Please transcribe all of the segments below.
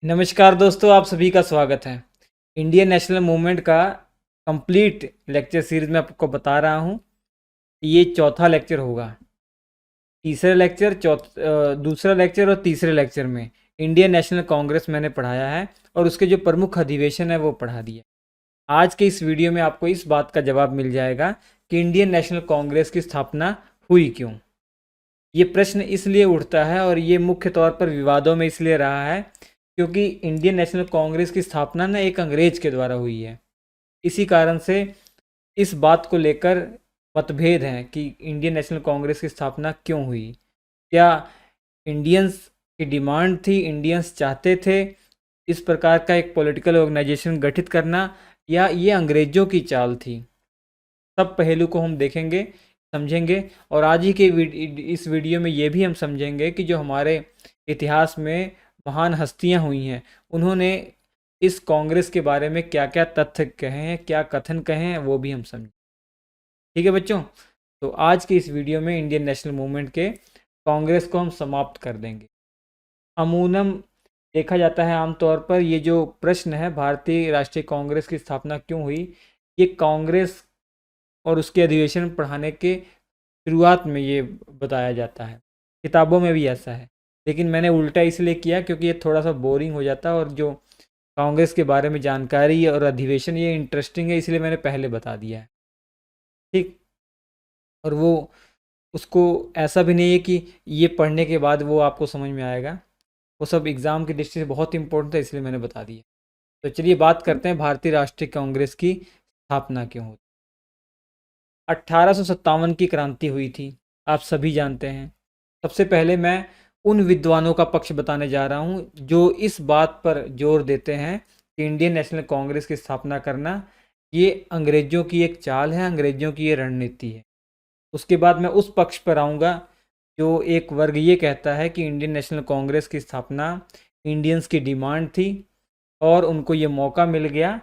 नमस्कार दोस्तों, आप सभी का स्वागत है। इंडियन नेशनल मूवमेंट का कंप्लीट लेक्चर सीरीज में आपको बता रहा हूँ। ये चौथा लेक्चर होगा। दूसरा लेक्चर और तीसरे लेक्चर में इंडियन नेशनल कांग्रेस मैंने पढ़ाया है और उसके जो प्रमुख अधिवेशन है वो पढ़ा दिया। आज के इस वीडियो में आपको इस बात का जवाब मिल जाएगा कि इंडियन नेशनल कांग्रेस की स्थापना हुई क्यों। ये प्रश्न इसलिए उठता है और ये मुख्य तौर पर विवादों में इसलिए रहा है क्योंकि इंडियन नेशनल कांग्रेस की स्थापना ना एक अंग्रेज के द्वारा हुई है। इसी कारण से इस बात को लेकर मतभेद हैं कि इंडियन नेशनल कांग्रेस की स्थापना क्यों हुई। क्या इंडियंस की डिमांड थी, इंडियंस चाहते थे इस प्रकार का एक पॉलिटिकल ऑर्गेनाइजेशन गठित करना, या ये अंग्रेजों की चाल थी। सब पहलू को हम देखेंगे, समझेंगे और आज ही के इस वीडियो में ये भी हम समझेंगे कि जो हमारे इतिहास में महान हस्तियां हुई हैं उन्होंने इस कांग्रेस के बारे में क्या क्या तथ्य कहे हैं, क्या कथन कहे हैं, वो भी हम समझें। ठीक है बच्चों, तो आज के इस वीडियो में इंडियन नेशनल मूवमेंट के कांग्रेस को हम समाप्त कर देंगे। अमूनम देखा जाता है आमतौर पर ये जो प्रश्न है भारतीय राष्ट्रीय कांग्रेस की स्थापना क्यों हुई, ये कांग्रेस और उसके अधिवेशन पढ़ाने के शुरुआत में ये बताया जाता है। किताबों में भी ऐसा है, लेकिन मैंने उल्टा इसलिए किया क्योंकि ये थोड़ा सा बोरिंग हो जाता है और जो कांग्रेस के बारे में जानकारी और अधिवेशन ये इंटरेस्टिंग है, इसलिए मैंने पहले बता दिया है। ठीक। और वो उसको ऐसा भी नहीं है कि ये पढ़ने के बाद वो आपको समझ में आएगा। वो सब एग्ज़ाम की दृष्टि से बहुत इंपॉर्टेंट है, इसलिए मैंने बता दिया। तो चलिए बात करते हैं भारतीय राष्ट्रीय कांग्रेस की स्थापना क्यों हुई। 1857 की क्रांति हुई थी, आप सभी जानते हैं। सबसे पहले मैं उन विद्वानों का पक्ष बताने जा रहा हूँ जो इस बात पर जोर देते हैं कि इंडियन नेशनल कांग्रेस की स्थापना करना ये अंग्रेज़ों की एक चाल है, अंग्रेज़ों की ये रणनीति है। उसके बाद मैं उस पक्ष पर आऊँगा जो एक वर्ग ये कहता है कि इंडियन नेशनल कांग्रेस की स्थापना इंडियंस की डिमांड थी और उनको ये मौका मिल गया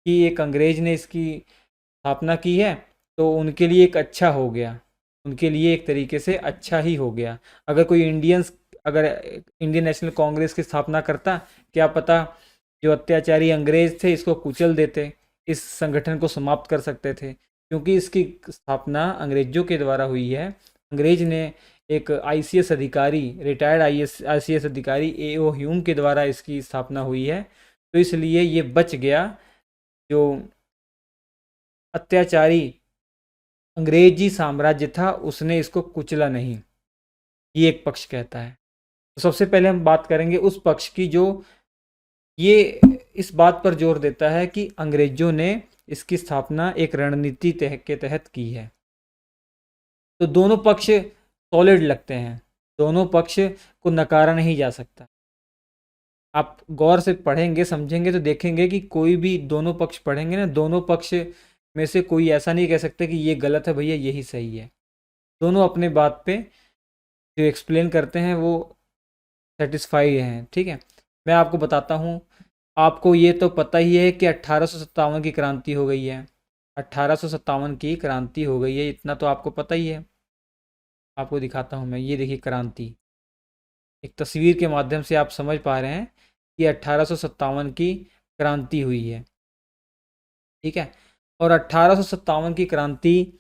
कि एक अंग्रेज़ ने इसकी स्थापना की है, तो उनके लिए एक अच्छा हो गया, उनके लिए एक तरीके से अच्छा ही हो गया। अगर इंडियन नेशनल कांग्रेस की स्थापना करता, क्या पता जो अत्याचारी अंग्रेज थे इसको कुचल देते, इस संगठन को समाप्त कर सकते थे। क्योंकि इसकी स्थापना अंग्रेजों के द्वारा हुई है। अंग्रेज ने एक आईसीएस अधिकारी, रिटायर्ड आईसीएस अधिकारी एओ ह्यूम के द्वारा इसकी स्थापना हुई है, तो इसलिए ये बच गया। जो अत्याचारी अंग्रेजी साम्राज्य था उसने इसको कुचला नहीं, ये एक पक्ष कहता है। तो सबसे पहले हम बात करेंगे उस पक्ष की जो ये इस बात पर जोर देता है कि अंग्रेजों ने इसकी स्थापना एक रणनीति के तहत की है। तो दोनों पक्ष सॉलिड लगते हैं, दोनों पक्ष को नकारा नहीं जा सकता। आप गौर से पढ़ेंगे, समझेंगे तो देखेंगे कि कोई भी दोनों पक्ष पढ़ेंगे ना, दोनों पक्ष में से कोई ऐसा नहीं कह सकता कि ये गलत है भैया, यही सही है। दोनों अपने बात पे जो एक्सप्लेन करते हैं वो सेटिस्फाई हैं। ठीक है, मैं आपको बताता हूँ। आपको ये तो पता ही है कि 1857 की क्रांति हो गई है। 1857 की क्रांति हो गई है, इतना तो आपको पता ही है। आपको दिखाता हूँ मैं, ये देखिए क्रांति। एक तस्वीर के माध्यम से आप समझ पा रहे हैं कि 1857 की क्रांति हुई है। ठीक है, और 1857 की क्रांति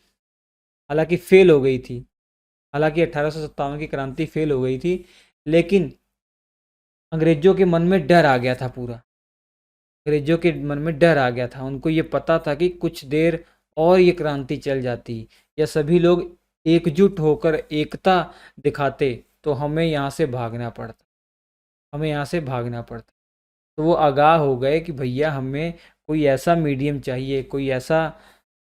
हालांकि फेल हो गई थी, हालांकि 1857 की क्रांति फेल हो गई थी, लेकिन अंग्रेजों के मन में डर आ गया था पूरा। अंग्रेजों के मन में डर आ गया था, उनको ये पता था कि कुछ देर और ये क्रांति चल जाती या सभी लोग एकजुट होकर एकता दिखाते तो हमें यहाँ से भागना पड़ता, हमें यहाँ से भागना पड़ता। तो वो आगाह हो गए कि भैया हमें कोई ऐसा मीडियम चाहिए, कोई ऐसा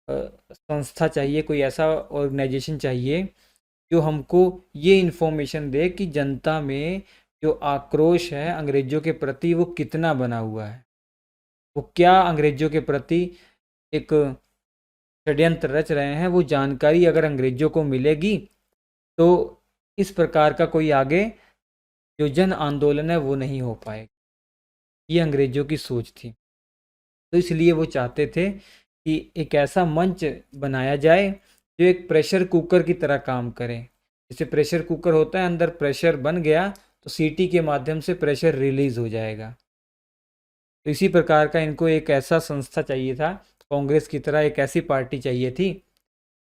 संस्था चाहिए, कोई ऐसा ऑर्गेनाइजेशन चाहिए जो हमको ये इन्फॉर्मेशन दे कि जनता में जो आक्रोश है अंग्रेज़ों के प्रति वो कितना बना हुआ है, वो क्या अंग्रेज़ों के प्रति एक षड्यंत्र रच रहे हैं। वो जानकारी अगर अंग्रेज़ों को मिलेगी तो इस प्रकार का कोई आगे जो जन आंदोलन है वो नहीं हो पाएगा। ये अंग्रेज़ों की सोच थी। तो इसलिए वो चाहते थे कि एक ऐसा मंच बनाया जाए जो एक प्रेशर कुकर की तरह काम करे। जैसे प्रेशर कुकर होता है, अंदर प्रेशर बन गया तो सीटी के माध्यम से प्रेशर रिलीज़ हो जाएगा। तो इसी प्रकार का इनको एक ऐसा संस्था चाहिए था, कांग्रेस की तरह एक ऐसी पार्टी चाहिए थी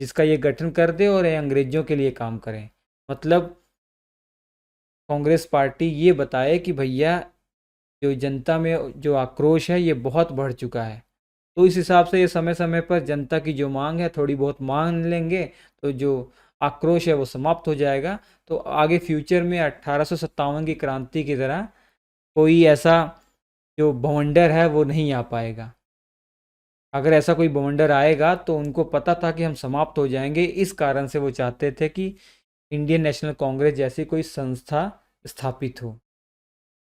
जिसका ये गठन कर दे और ये अंग्रेजों के लिए काम करें। मतलब कांग्रेस पार्टी ये बताए कि भैया जो जनता में जो आक्रोश है ये बहुत बढ़ चुका है, तो इस हिसाब से ये समय समय पर जनता की जो मांग है थोड़ी बहुत मान लेंगे तो जो आक्रोश है वो समाप्त हो जाएगा। तो आगे फ्यूचर में 1857 की क्रांति की तरह कोई ऐसा जो बवंडर है वो नहीं आ पाएगा। अगर ऐसा कोई बवंडर आएगा तो उनको पता था कि हम समाप्त हो जाएंगे, इस कारण से वो चाहते थे कि इंडियन नेशनल कांग्रेस जैसी कोई संस्था स्थापित हो।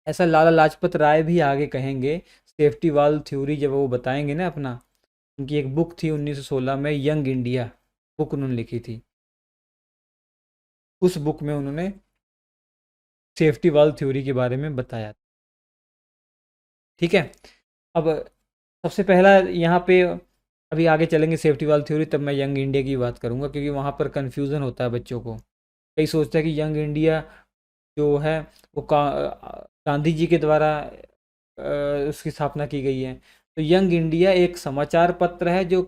ऐसा लाला लाजपत राय भी आगे कहेंगे, सेफ्टी वाल थ्योरी जब वो बताएंगे ना अपना, उनकी एक बुक थी 1916 में, यंग इंडिया बुक उन्होंने लिखी थी। उस बुक में उन्होंने सेफ्टी वाल थ्योरी के बारे में बताया। ठीक है, अब सबसे पहला यहाँ पे, अभी आगे चलेंगे सेफ्टी वाल थ्योरी, तब मैं यंग इंडिया की बात करूँगा, क्योंकि वहाँ पर कन्फ्यूज़न होता है बच्चों को। कई सोचते हैं कि यंग इंडिया जो है वो गांधी जी के द्वारा उसकी स्थापना की गई है। तो यंग इंडिया एक समाचार पत्र है जो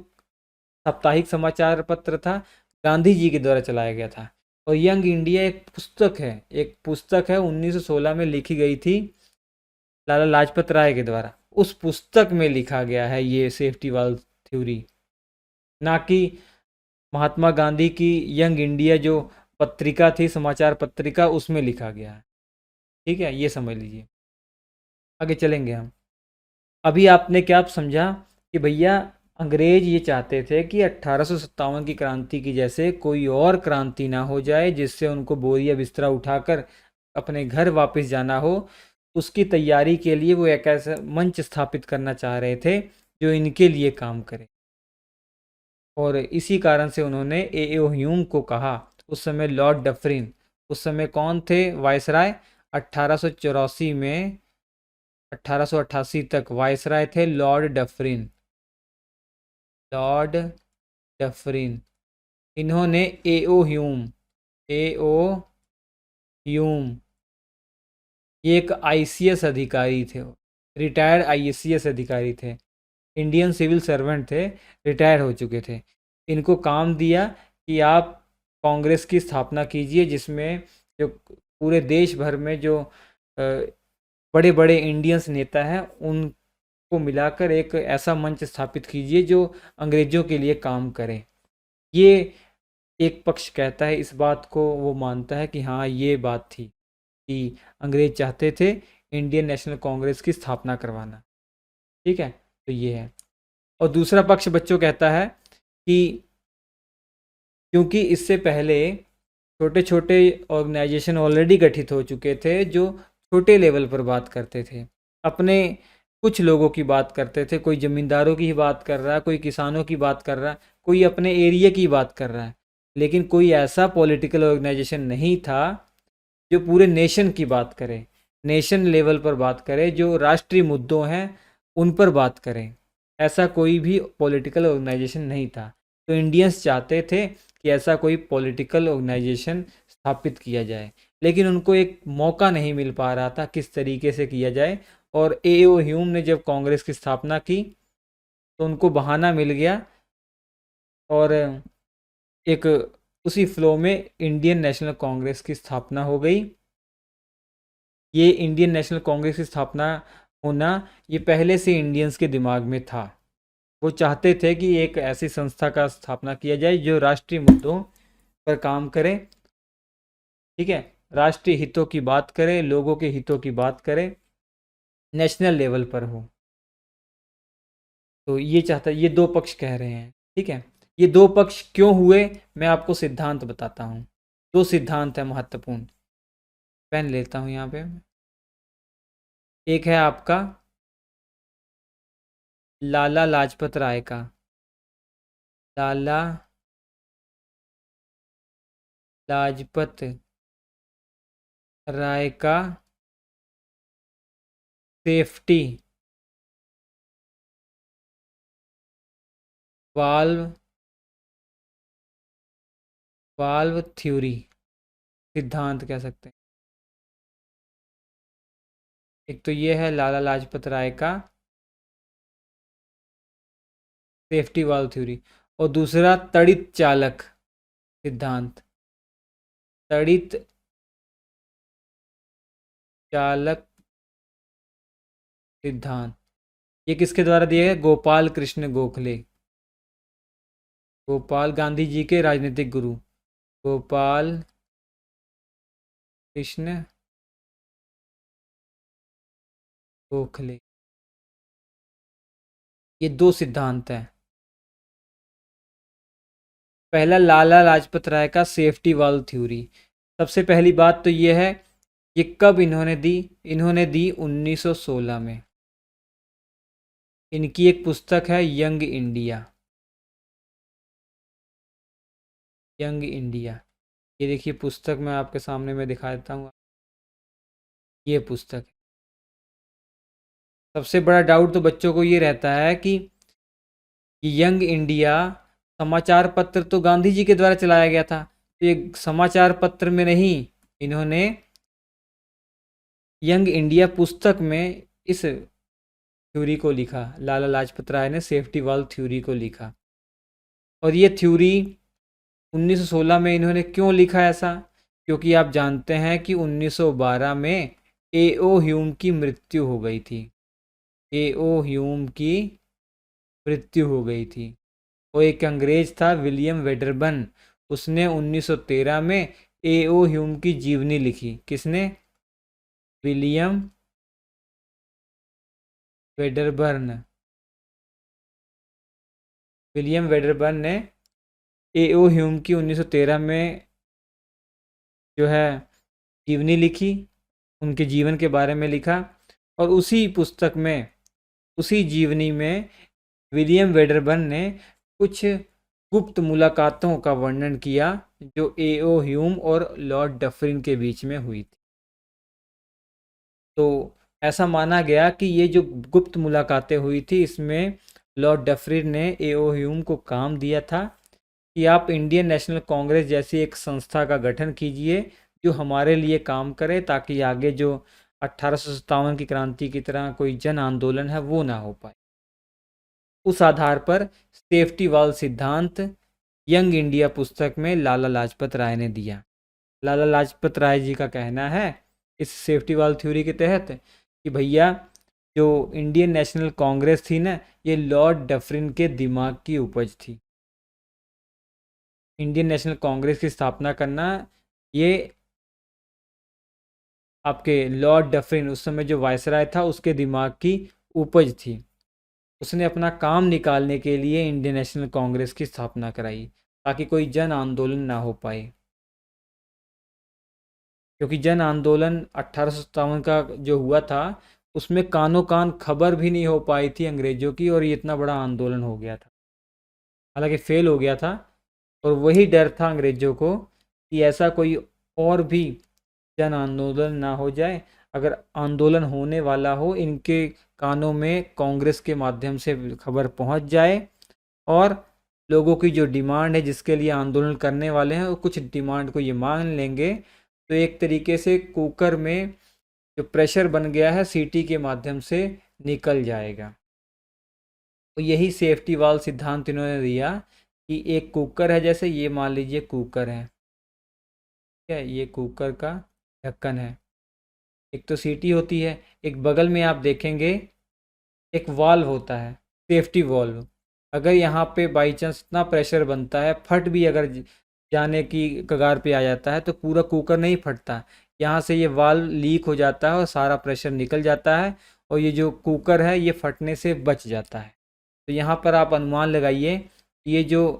साप्ताहिक समाचार पत्र था, गांधी जी के द्वारा चलाया गया था। और यंग इंडिया एक पुस्तक है, 1916 में लिखी गई थी लाला लाजपत राय के द्वारा। उस पुस्तक में लिखा गया है ये सेफ्टी वाल थ्योरी, ना कि महात्मा गांधी की यंग इंडिया जो पत्रिका थी, समाचार पत्रिका, उसमें लिखा गया है। ठीक है, ये समझ लीजिए। आगे चलेंगे हम। अभी आपने क्या समझा कि भैया अंग्रेज ये चाहते थे कि 1857 की क्रांति की जैसे कोई और क्रांति ना हो जाए जिससे उनको बोरिया बिस्तरा उठाकर अपने घर वापस जाना हो। उसकी तैयारी के लिए वो एक ऐसा मंच स्थापित करना चाह रहे थे जो इनके लिए काम करे। और इसी कारण से उन्होंने ए ह्यूम को कहा। उस समय लॉर्ड डफरिन, उस समय कौन थे वायसराय, 1884 में 1888 तक वायसराय थे लॉर्ड डफरिन। लॉर्ड डफरिन, इन्होंने एओ ह्यूम, एओ ह्यूम ये एक आईसीएस अधिकारी थे, रिटायर्ड आईसीएस अधिकारी थे, इंडियन सिविल सर्वेंट थे, रिटायर हो चुके थे। इनको काम दिया कि आप कांग्रेस की स्थापना कीजिए जिसमें जो पूरे देश भर में जो बड़े बड़े इंडियंस नेता हैं उनको मिलाकर एक ऐसा मंच स्थापित कीजिए जो अंग्रेज़ों के लिए काम करे। ये एक पक्ष कहता है, इस बात को वो मानता है कि हाँ ये बात थी कि अंग्रेज चाहते थे इंडियन नेशनल कांग्रेस की स्थापना करवाना। ठीक है, तो ये है। और दूसरा पक्ष बच्चों कहता है कि क्योंकि इससे पहले छोटे छोटे ऑर्गेनाइजेशन ऑलरेडी गठित हो चुके थे जो छोटे लेवल पर बात करते थे, अपने कुछ लोगों की बात करते थे, कोई ज़मींदारों की ही बात कर रहा है, कोई किसानों की बात कर रहा है, कोई अपने एरिया की बात कर रहा है, लेकिन कोई ऐसा पॉलिटिकल ऑर्गेनाइजेशन नहीं था जो पूरे नेशन की बात करे, नेशन लेवल पर बात करे, जो राष्ट्रीय मुद्दों हैं उन पर बात करें। ऐसा कोई भी पॉलिटिकल ऑर्गेनाइजेशन नहीं था। तो इंडियंस चाहते थे कि ऐसा कोई पॉलिटिकल ऑर्गेनाइजेशन स्थापित किया जाए, लेकिन उनको एक मौका नहीं मिल पा रहा था किस तरीके से किया जाए। और एओ ह्यूम ने जब कांग्रेस की स्थापना की तो उनको बहाना मिल गया और एक उसी फ्लो में इंडियन नेशनल कांग्रेस की स्थापना हो गई। ये इंडियन नेशनल कांग्रेस की स्थापना होना ये पहले से इंडियंस के दिमाग में था। वो चाहते थे कि एक ऐसी संस्था का स्थापना किया जाए जो राष्ट्रीय मुद्दों पर काम करे। ठीक है, राष्ट्रीय हितों की बात करे, लोगों के हितों की बात करे, नेशनल लेवल पर हो। तो ये चाहता, ये दो पक्ष कह रहे हैं। ठीक है, ये दो पक्ष क्यों हुए मैं आपको सिद्धांत बताता हूँ। दो सिद्धांत है महत्वपूर्ण। पेन लेता हूँ यहाँ पे। एक है आपका लाला लाजपत राय का, लाला लाजपत राय का सेफ्टी वाल्व वाल्व थ्योरी, सिद्धांत कह सकते हैं। एक तो ये है लाला लाजपत राय का सेफ्टी वाल्व थ्योरी। और दूसरा तड़ित चालक सिद्धांत, तड़ित चालक सिद्धांत। ये किसके द्वारा दिया गया? गोपाल कृष्ण गोखले, गोपाल गांधी जी के राजनीतिक गुरु गोपाल कृष्ण गोखले। ये दो सिद्धांत हैं। पहला लाला लाजपत राय का सेफ्टी वाल्व थ्योरी। सबसे पहली बात तो ये है, ये कब इन्होंने दी? इन्होंने दी 1916 में। इनकी एक पुस्तक है यंग इंडिया, यंग इंडिया। ये देखिए पुस्तक मैं आपके सामने में दिखा देता हूँ। ये पुस्तक है। सबसे बड़ा डाउट तो बच्चों को ये रहता है कि यंग इंडिया समाचार पत्र तो गांधी जी के द्वारा चलाया गया था, तो ये समाचार पत्र में नहीं, इन्होंने यंग इंडिया पुस्तक में इस थ्योरी को लिखा। लाला लाजपत राय ने सेफ्टी वाल्व थ्योरी को लिखा। और ये थ्योरी 1916 में इन्होंने क्यों लिखा ऐसा? क्योंकि आप जानते हैं कि 1912 में एओ ह्यूम की मृत्यु हो गई थी। एओ ह्यूम की मृत्यु हो गई थी। वो एक अंग्रेज था विलियम वेडरबर्न, उसने 1913 में एओ ह्यूम की जीवनी लिखी। किसने? William Wedderburn. विलियम वेडरबर्न ने एओ ह्यूम की 1913 में जो है जीवनी लिखी, उनके जीवन के बारे में लिखा। और उसी पुस्तक में, उसी जीवनी में विलियम वेडरबर्न ने कुछ गुप्त मुलाकातों का वर्णन किया जो एओ ह्यूम और लॉर्ड डफरिन के बीच में हुई थी। तो ऐसा माना गया कि ये जो गुप्त मुलाकातें हुई थी, इसमें लॉर्ड डफरिन ने एओ ह्यूम को काम दिया था कि आप इंडियन नेशनल कांग्रेस जैसी एक संस्था का गठन कीजिए जो हमारे लिए काम करे, ताकि आगे जो 1857 की क्रांति की तरह कोई जन आंदोलन है वो ना हो पाए। उस आधार पर सेफ्टी वाल्व सिद्धांत यंग इंडिया पुस्तक में लाला लाजपत राय ने दिया। लाला लाजपत राय जी का कहना है इस सेफ्टी वाल्व थ्योरी के तहत कि भैया जो इंडियन नेशनल कांग्रेस थी ना, ये लॉर्ड डफरिन के दिमाग की उपज थी। इंडियन नेशनल कांग्रेस की स्थापना करना ये आपके लॉर्ड डफरिन, उस समय जो वायसराय था, उसके दिमाग की उपज थी। उसने अपना काम निकालने के लिए इंडियन नेशनल कांग्रेस की स्थापना कराई ताकि कोई जन आंदोलन ना हो पाए। क्योंकि जन आंदोलन 1857 का जो हुआ था, उसमें कानो कान खबर भी नहीं हो पाई थी अंग्रेजों की, और ये इतना बड़ा आंदोलन हो गया था। हालांकि फेल हो गया था, और वही डर था अंग्रेजों को कि ऐसा कोई और भी जन आंदोलन ना हो जाए। अगर आंदोलन होने वाला हो, इनके कानों में कांग्रेस के माध्यम से खबर पहुंच जाए, और लोगों की जो डिमांड है जिसके लिए आंदोलन करने वाले हैं, वो कुछ डिमांड को ये मान लेंगे, तो एक तरीके से कुकर में जो प्रेशर बन गया है सीटी के माध्यम से निकल जाएगा। तो यही सेफ्टी वाल्व सिद्धांत इन्होंने दिया कि एक कुकर है, जैसे ये मान लीजिए कुकर है, ठीक है, ये कुकर का ढक्कन है, एक तो सीटी होती है, एक बगल में आप देखेंगे एक वाल्व होता है, सेफ्टी वाल्व। अगर यहाँ पे बाई चांस इतना प्रेशर बनता है, फट भी अगर जाने की कगार पे आ जाता है, तो पूरा कुकर नहीं फटता, यहाँ से ये वाल्व लीक हो जाता है और सारा प्रेशर निकल जाता है, और ये जो कुकर है ये फटने से बच जाता है। तो यहाँ पर आप अनुमान लगाइए, ये जो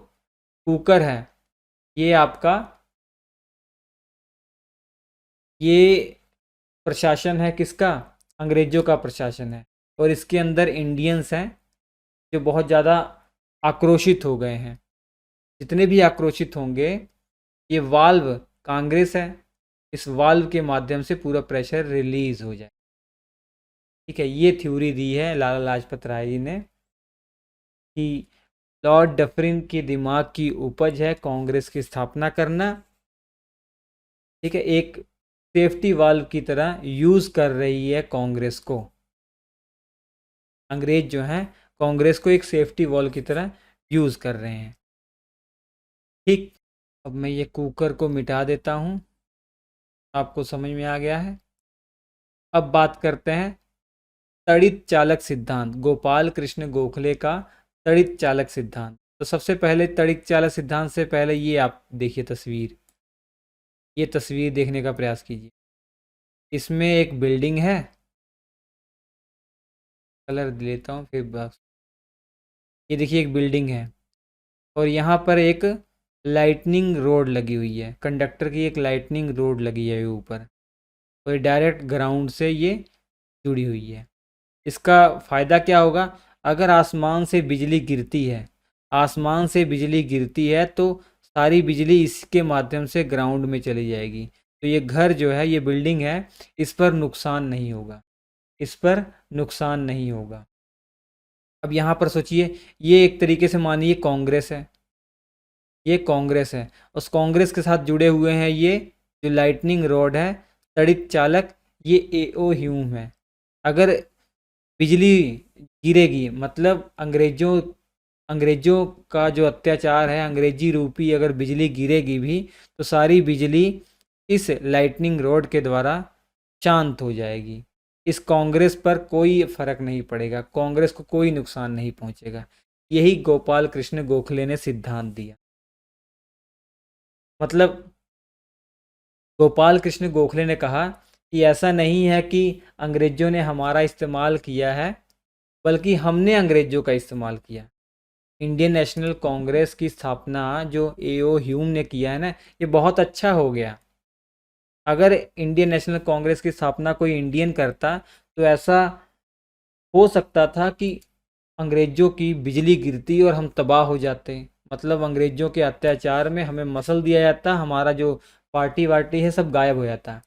कुकर है ये आपका, ये प्रशासन है किसका? अंग्रेजों का प्रशासन है। और इसके अंदर इंडियंस हैं जो बहुत ज़्यादा आक्रोशित हो गए हैं। जितने भी आक्रोशित होंगे, ये वाल्व कांग्रेस है, इस वाल्व के माध्यम से पूरा प्रेशर रिलीज हो जाए। ठीक है, ये थ्योरी दी है लाला लाजपत राय जी ने कि लॉर्ड डफरिन के दिमाग की उपज है कांग्रेस की स्थापना करना। ठीक है, एक सेफ्टी वाल्व की तरह यूज़ कर रही है कांग्रेस को। अंग्रेज जो हैं कांग्रेस को एक सेफ्टी वॉल की तरह यूज़ कर रहे हैं। ठीक, अब मैं ये कुकर को मिटा देता हूँ। आपको समझ में आ गया है। अब बात करते हैं तड़ित चालक सिद्धांत, गोपाल कृष्ण गोखले का तड़ित चालक सिद्धांत। तो सबसे पहले तड़ित चालक सिद्धांत से पहले ये आप देखिए तस्वीर, ये तस्वीर देखने का प्रयास कीजिए। इसमें एक बिल्डिंग है, कलर दे लेता हूँ फिर बस। ये देखिए एक बिल्डिंग है और यहाँ पर एक लाइटनिंग रोड लगी हुई है, कंडक्टर की एक लाइटनिंग रोड लगी है ऊपर, और डायरेक्ट ग्राउंड से ये जुड़ी हुई है। इसका फ़ायदा क्या होगा? अगर आसमान से बिजली गिरती है, आसमान से बिजली गिरती है तो सारी बिजली इसके माध्यम से ग्राउंड में चली जाएगी। तो ये घर जो है, ये बिल्डिंग है, इस पर नुकसान नहीं होगा, इस पर नुकसान नहीं होगा। अब यहाँ पर सोचिए, ये एक तरीके से मानिए कांग्रेस है, ये कांग्रेस है, उस कांग्रेस के साथ जुड़े हुए हैं ये जो लाइटनिंग रॉड है, तड़ित चालक, ये एओ ह्यूम है। अगर बिजली गिरेगी, मतलब अंग्रेजों का जो अत्याचार है, अंग्रेजी रूपी अगर बिजली गिरेगी भी, तो सारी बिजली इस लाइटनिंग रॉड के द्वारा शांत हो जाएगी। इस कांग्रेस पर कोई फर्क नहीं पड़ेगा, कांग्रेस को कोई नुकसान नहीं पहुंचेगा। यही गोपाल कृष्ण गोखले ने सिद्धांत दिया। मतलब गोपाल कृष्ण गोखले ने कहा कि ऐसा नहीं है कि अंग्रेजों ने हमारा इस्तेमाल किया है, बल्कि हमने अंग्रेजों का इस्तेमाल किया। इंडियन नेशनल कांग्रेस की स्थापना जो एओ ह्यूम ने किया है ना, ये बहुत अच्छा हो गया। अगर इंडियन नेशनल कांग्रेस की स्थापना कोई इंडियन करता तो ऐसा हो सकता था कि अंग्रेजों की बिजली गिरती और हम तबाह हो जाते। मतलब अंग्रेजों के अत्याचार में हमें मसल दिया जाता, हमारा जो पार्टी वार्टी है सब गायब हो जाता।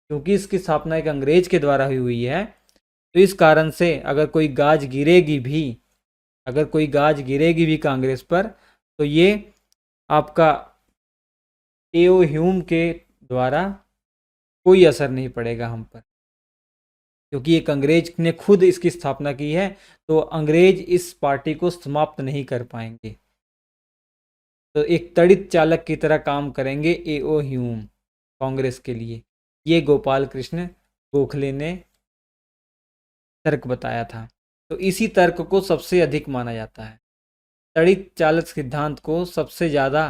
क्योंकि इसकी स्थापना एक अंग्रेज के द्वारा हुई हुई है, तो इस कारण से अगर कोई गाज गिरेगी भी, अगर कोई गाज गिरेगी भी कांग्रेस पर, तो ये आपका एओ ह्यूम के द्वारा कोई असर नहीं पड़ेगा हम पर, क्योंकि एक अंग्रेज ने खुद इसकी स्थापना की है, तो अंग्रेज इस पार्टी को समाप्त नहीं कर पाएंगे। तो एक तड़ित चालक की तरह काम करेंगे एओ ह्यूम कांग्रेस के लिए। ये गोपाल कृष्ण गोखले ने तर्क बताया था। तो इसी तर्क को सबसे अधिक माना जाता है। तड़ित चालक सिद्धांत को सबसे ज़्यादा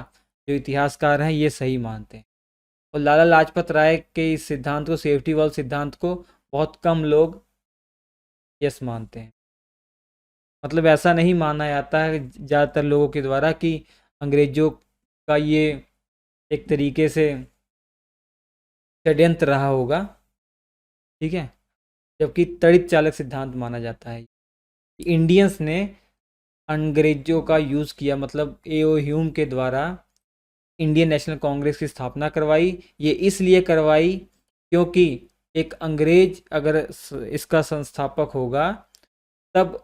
जो इतिहासकार हैं ये सही मानते हैं, और लाला लाजपत राय के इस सिद्धांत को, सेफ्टी वॉल सिद्धांत को, बहुत कम लोग यस मानते हैं। मतलब ऐसा नहीं माना जाता है ज़्यादातर लोगों के द्वारा कि अंग्रेजों का ये एक तरीके से षड्यंत्र रहा होगा, ठीक है। जबकि तड़ित चालक सिद्धांत माना जाता है। इंडियंस ने अंग्रेजों का यूज़ किया, मतलब एओ ह्यूम के द्वारा इंडियन नेशनल कांग्रेस की स्थापना करवाई। ये इसलिए करवाई क्योंकि एक अंग्रेज अगर इसका संस्थापक होगा, तब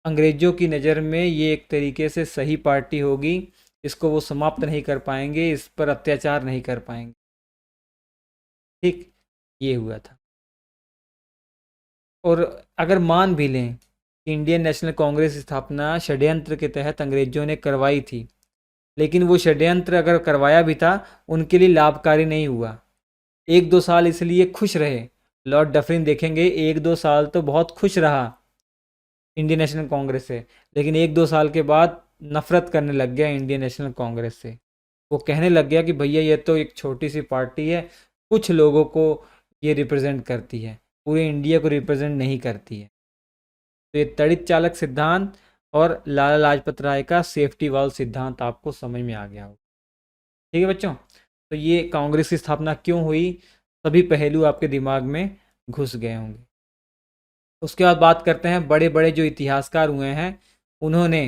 अंग्रेजों की नज़र में ये एक तरीके से सही पार्टी होगी, इसको वो समाप्त नहीं कर पाएंगे, इस पर अत्याचार नहीं कर पाएंगे। ठीक, ये हुआ था। और अगर मान भी लें कि इंडियन नेशनल कांग्रेस की स्थापना षड्यंत्र के तहत अंग्रेजों ने करवाई थी, लेकिन वो षड्यंत्र अगर करवाया भी था, उनके लिए लाभकारी नहीं हुआ। 1-2 साल इसलिए खुश रहे। लॉर्ड डफरिन देखेंगे 1-2 साल तो बहुत खुश रहा इंडियन नेशनल कांग्रेस से, लेकिन 1-2 साल के बाद नफरत करने लग गया इंडियन नेशनल कांग्रेस से। वो कहने लग गया कि भैया ये तो एक छोटी सी पार्टी है, कुछ लोगों को ये रिप्रेजेंट करती है, पूरे इंडिया को रिप्रेजेंट नहीं करती है। तो ये तड़ित चालक सिद्धांत और लाला लाजपत राय का सेफ्टी वॉल सिद्धांत आपको समझ में आ गया होगा। ठीक है बच्चों, तो ये कांग्रेस की स्थापना क्यों हुई, सभी पहलू आपके दिमाग में घुस गए होंगे। उसके बाद बात करते हैं बड़े बड़े जो इतिहासकार हुए हैं, उन्होंने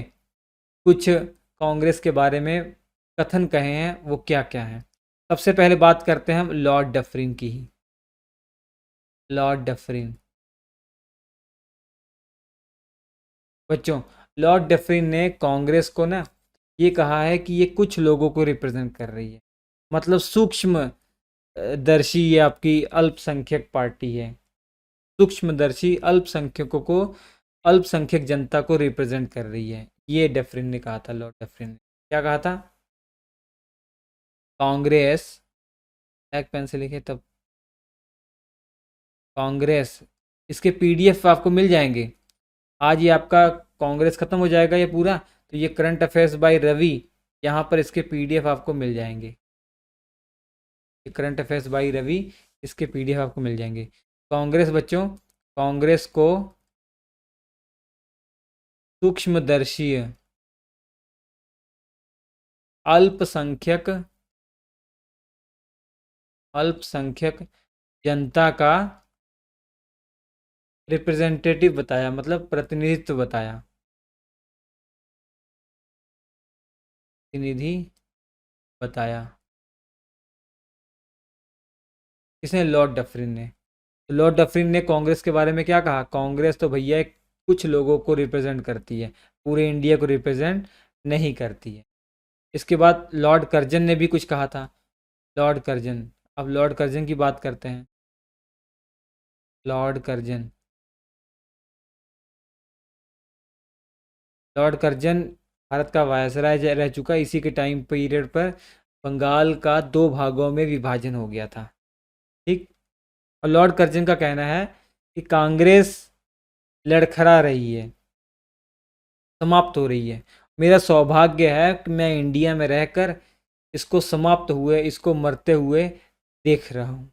कुछ कांग्रेस के बारे में कथन कहे हैं, वो क्या क्या हैं। सबसे पहले बात करते हैं हम लॉर्ड डफरिन की ही। लॉर्ड डफरिन, बच्चों लॉर्ड डफरिन ने कांग्रेस को ना ये कहा है कि ये कुछ लोगों को रिप्रेजेंट कर रही है, मतलब सूक्ष्म दर्शी ये आपकी अल्पसंख्यक पार्टी है। सूक्ष्मदर्शी अल्पसंख्यकों को अल्पसंख्यक जनता को रिप्रेजेंट कर रही है। ये डफरिन ने कहा था, लॉर्ड डफरिन ने क्या कहा था? कांग्रेस, ब्लैक पेन से लिखे तब, कांग्रेस, इसके पीडीएफ आपको मिल जाएंगे। आज ये आपका कांग्रेस खत्म हो जाएगा ये पूरा, तो ये करंट अफेयर्स बाय रवि, यहाँ पर इसके पीडीएफ आपको मिल जाएंगे। करंट अफेयर्स बाय रवि, इसके पीडीएफ आपको मिल जाएंगे। कांग्रेस बच्चों, कांग्रेस को सूक्ष्मदर्शी अल्पसंख्यक अल्पसंख्यक जनता का रिप्रेजेंटेटिव बताया, मतलब प्रतिनिधित्व बताया, प्रतिनिधि बताया। किसने? लॉर्ड डफरिन ने। तो लॉर्ड डफरिन ने कांग्रेस के बारे में क्या कहा? कांग्रेस तो भैया कुछ लोगों को रिप्रेजेंट करती है, पूरे इंडिया को रिप्रेजेंट नहीं करती है। इसके बाद लॉर्ड कर्जन ने भी कुछ कहा था। लॉर्ड कर्जन, अब लॉर्ड कर्जन की बात करते हैं। Lord Curzon, Lord Curzon Bharat का वायसराय रह चुका। इसी के टाइम पीरियड पर बंगाल का दो भागों में विभाजन हो गया था, ठीक। और लॉर्ड कर्जन का कहना है कि कांग्रेस लड़खड़ा रही है, समाप्त हो रही है। मेरा सौभाग्य है कि मैं इंडिया में रहकर इसको समाप्त हुए, इसको मरते हुए देख रहा हूँ।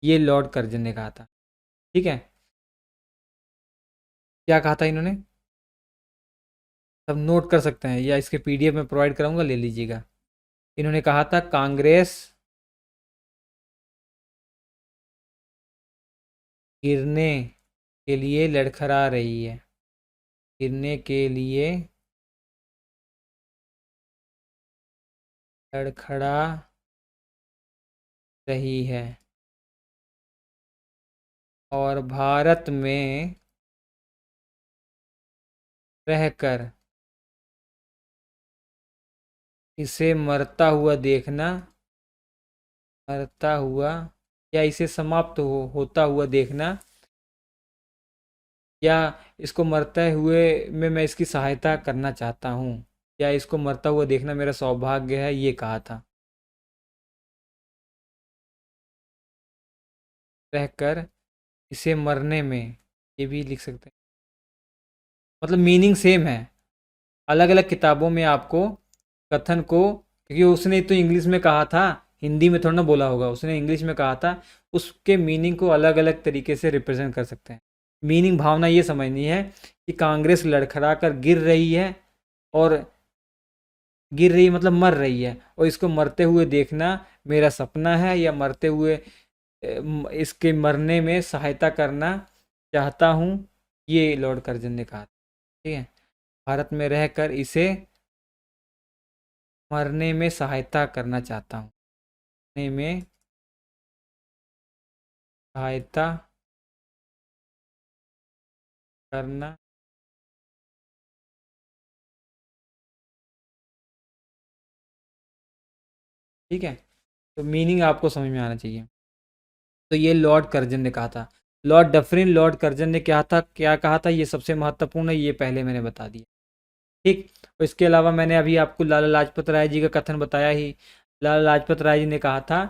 ये लॉर्ड कर्जन ने कहा था, ठीक है। क्या कहा था इन्होंने? सब नोट कर सकते हैं या इसके पीडीएफ में प्रोवाइड कराऊंगा, ले लीजिएगा। इन्होंने कहा था कांग्रेस गिरने के लिए लड़खड़ा रही है, गिरने के लिए लड़खड़ा रही है, और भारत में रहकर इसे मरता हुआ देखना, मरता हुआ या इसे समाप्त होता हुआ देखना, या इसको मरते हुए में मैं इसकी सहायता करना चाहता हूँ, या इसको मरता हुआ देखना मेरा सौभाग्य है, ये कहा था। रहकर इसे मरने में, ये भी लिख सकते हैं, मतलब मीनिंग सेम है। अलग अलग किताबों में आपको कथन को, क्योंकि उसने तो इंग्लिश में कहा था, हिंदी में थोड़ा ना बोला होगा, उसने इंग्लिश में कहा था, उसके मीनिंग को अलग अलग तरीके से रिप्रेजेंट कर सकते हैं। मीनिंग, भावना ये समझनी है कि कांग्रेस लड़खड़ा कर गिर रही है, और गिर रही मतलब मर रही है, और इसको मरते हुए देखना मेरा सपना है, या मरते हुए इसके मरने में सहायता करना चाहता हूँ, ये लॉर्ड कर्जन ने कहा, ठीक है। भारत में रहकर इसे मरने में सहायता करना चाहता हूँ, मरने में सहायता करना, ठीक है। तो मीनिंग आपको समझ में आना चाहिए। तो ये लॉर्ड कर्जन ने कहा था। लॉर्ड डफरिन, लॉर्ड कर्जन ने क्या कहा था, ये सबसे महत्वपूर्ण है, ये पहले मैंने बता दिया, ठीक। और इसके अलावा मैंने अभी आपको लाला लाजपत राय जी का कथन बताया ही। लाला लाजपत राय जी ने कहा था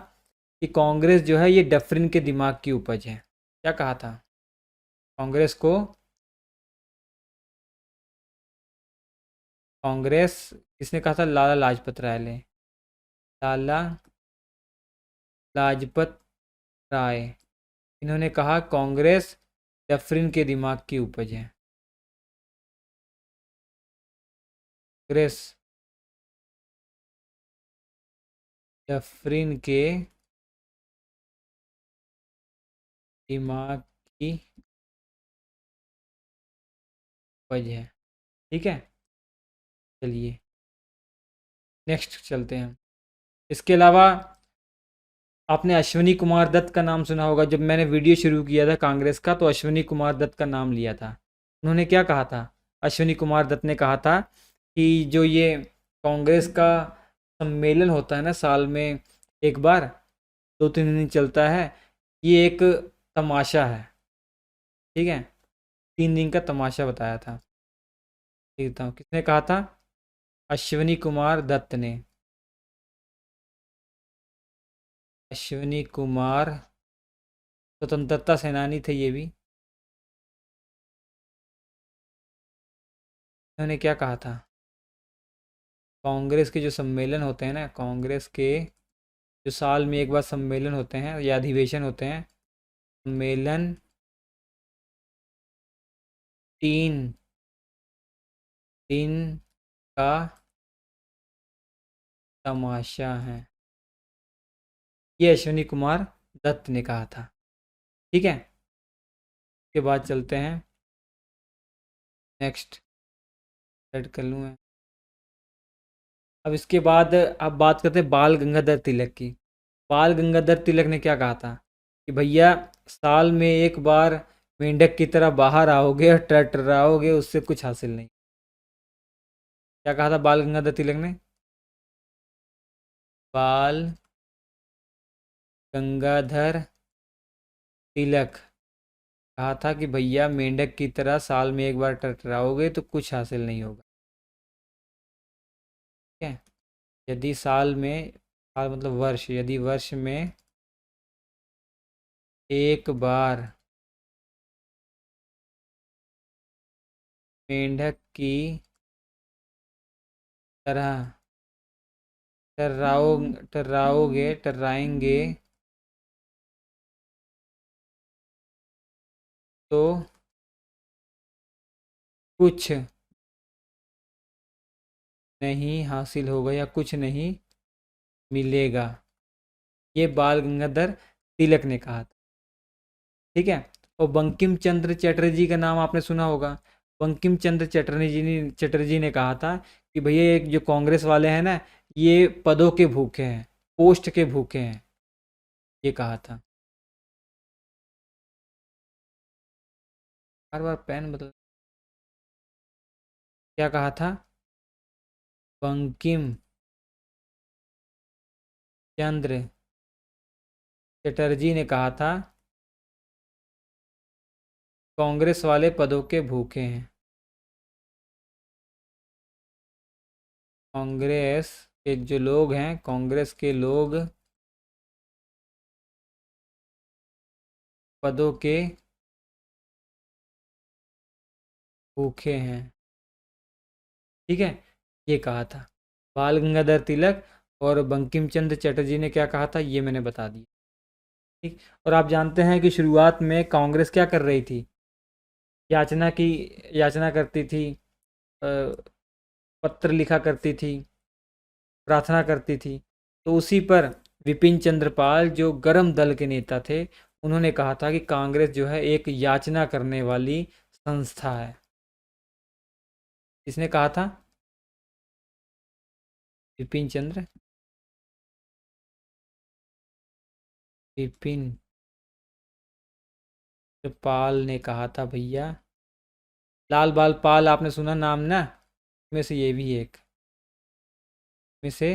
कि कांग्रेस जो है ये डफरिन के दिमाग की उपज है। क्या कहा था? कांग्रेस को, कांग्रेस किसने कहा था? लाला लाजपत राय ने, लाला लाजपत राय, इन्होंने कहा कांग्रेस डफरिन के दिमाग की उपज है। कांग्रेस डफरिन के दिमाग की उपज है, ठीक है। चलिए नेक्स्ट चलते हैं। इसके अलावा आपने अश्विनी कुमार दत्त का नाम सुना होगा। जब मैंने वीडियो शुरू किया था कांग्रेस का, तो अश्विनी कुमार दत्त का नाम लिया था। उन्होंने क्या कहा था? अश्विनी कुमार दत्त ने कहा था कि जो ये कांग्रेस का सम्मेलन होता है ना साल में एक बार, 2-3 दिन चलता है, ये एक तमाशा है, ठीक है। 3 दिन का तमाशा बताया था। देखता हूँ किसने कहा था। अश्विनी कुमार दत्त ने। अश्विनी कुमार स्वतंत्रता सेनानी थे ये भी। उन्होंने क्या कहा था। कांग्रेस के जो सम्मेलन होते हैं ना, कांग्रेस के जो साल में एक बार सम्मेलन होते हैं या अधिवेशन होते हैं, सम्मेलन 3 दिन का तमाशा है, ये अश्विनी कुमार दत्त ने कहा था। ठीक है, उसके बाद चलते हैं नेक्स्ट। सेट कर लूँ मैं। अब इसके बाद अब बात करते हैं बाल गंगाधर तिलक की। बाल गंगाधर तिलक ने क्या कहा था कि भैया साल में एक बार मेंढक की तरह बाहर आओगे और टरटराओगे, उससे कुछ हासिल नहीं। क्या कहा था बाल गंगाधर तिलक ने। बाल गंगाधर तिलक कहा था कि भैया मेंढक की तरह साल में एक बार टरटराओगे तो कुछ हासिल नहीं होगा। ठीक है, यदि साल में, साल मतलब वर्ष, यदि वर्ष में एक बार मेंढक की तरह टर्राएंगे तो कुछ नहीं हासिल होगा या कुछ नहीं मिलेगा। ये बाल गंगाधर तिलक ने कहा था। ठीक है, और बंकिम चंद्र चटर्जी का नाम आपने सुना होगा। बंकिम चंद्र चटर्जी ने कहा था कि भैया एक जो कांग्रेस वाले हैं ना, ये पदों के भूखे हैं, पोस्ट के भूखे हैं, ये कहा था। बार बार पेन बदल। क्या कहा था। बंकिम चंद्र चटर्जी ने कहा था कांग्रेस वाले पदों के भूखे हैं। कांग्रेस के जो लोग हैं, कांग्रेस के लोग पदों के भूखे हैं। ठीक है, ये कहा था बाल गंगाधर तिलक। और बंकिम चंद्र चटर्जी ने क्या कहा था ये मैंने बता दिया। ठीक, और आप जानते हैं कि शुरुआत में कांग्रेस क्या कर रही थी। याचना की, याचना करती थी, पत्र लिखा करती थी, प्रार्थना करती थी। तो उसी पर विपिन चंद्र पाल जो गर्म दल के नेता थे, उन्होंने कहा था कि कांग्रेस जो है एक याचना करने वाली संस्था है। इसने कहा था विपिन चंद्र विपिन पाल ने कहा था भैया। लाल बाल पाल आपने सुना नाम ना, में से ये भी एक, में से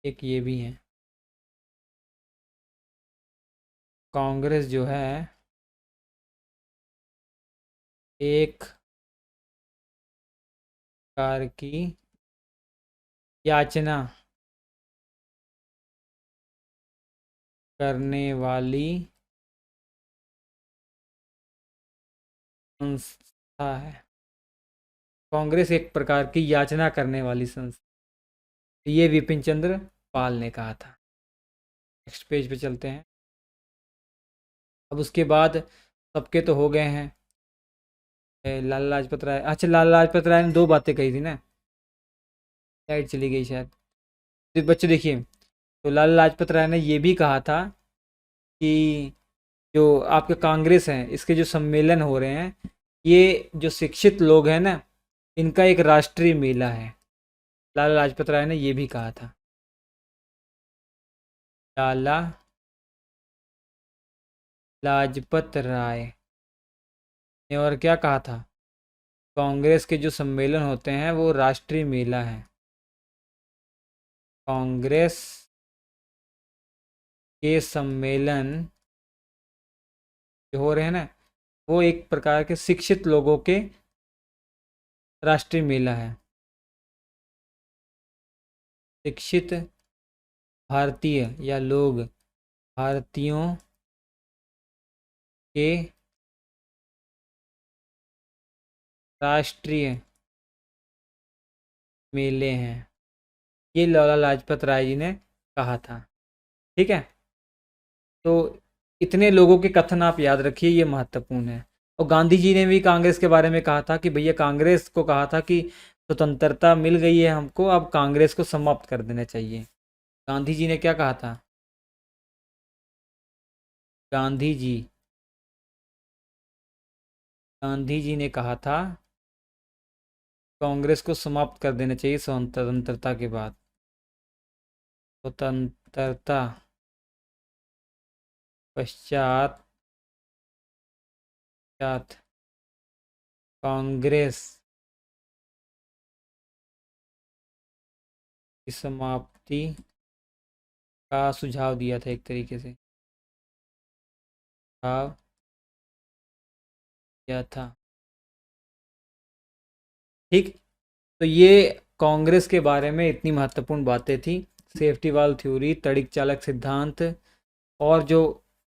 एक ये भी है। कांग्रेस जो है एक प्रकार की याचना करने वाली संस्था है। कांग्रेस एक प्रकार की याचना करने वाली संस्था, ये विपिन चंद्र पाल ने कहा था। नेक्स्ट पेज पे चलते हैं। अब उसके बाद सबके तो हो गए हैं। लाला लाजपत राय, अच्छा लाला लाजपत राय ने 2 बातें कही थी ना, साइड चली गई शायद। तो बच्चे देखिए, तो लाला लाजपत राय ने ये भी कहा था कि जो आपके कांग्रेस हैं, इसके जो सम्मेलन हो रहे हैं, ये जो शिक्षित लोग हैं ना, इनका एक राष्ट्रीय मेला है। लाला लाजपत राय ने ये भी कहा था। लाला लाजपत राय ने और क्या कहा था, कांग्रेस के जो सम्मेलन होते हैं वो राष्ट्रीय मेला है। कांग्रेस के सम्मेलन जो हो रहे हैं ना, वो एक प्रकार के शिक्षित लोगों के राष्ट्रीय मेला है। शिक्षित भारतीय या लोग भारतीयों के राष्ट्रीय मेले हैं, ये लाला लाजपत राय जी ने कहा था। ठीक है, तो इतने लोगों के कथन आप याद रखिए, ये महत्वपूर्ण है। और गांधी जी ने भी कांग्रेस के बारे में कहा था कि भैया, कांग्रेस को कहा था कि स्वतंत्रता मिल गई है हमको, अब कांग्रेस को समाप्त कर देना चाहिए। गांधी जी ने क्या कहा था? गांधी जी गांधी जी ने कहा था कांग्रेस को समाप्त कर देना चाहिए स्वतंत्रता के बाद। स्वतंत्रता पश्चात कांग्रेस की समाप्ति का सुझाव दिया था, एक तरीके से सुझाव दिया था। ठीक, तो ये कांग्रेस के बारे में इतनी महत्वपूर्ण बातें थी। सेफ्टी वाल थ्योरी, तड़िक चालक सिद्धांत, और जो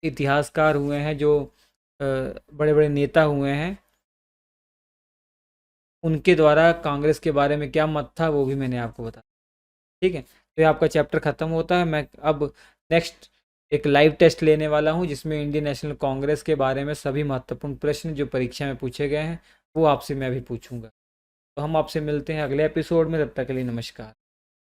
इतिहासकार हुए हैं, जो बड़े बड़े नेता हुए हैं, उनके द्वारा कांग्रेस के बारे में क्या मत था वो भी मैंने आपको बताया। ठीक है, तो ये आपका चैप्टर ख़त्म होता है। मैं अब नेक्स्ट एक लाइव टेस्ट लेने वाला हूँ, जिसमें इंडियन नेशनल कांग्रेस के बारे में सभी महत्वपूर्ण प्रश्न जो परीक्षा में पूछे गए हैं वो आपसे मैं भी पूछूंगा। तो हम आपसे मिलते हैं अगले एपिसोड में, तब तक के लिए नमस्कार।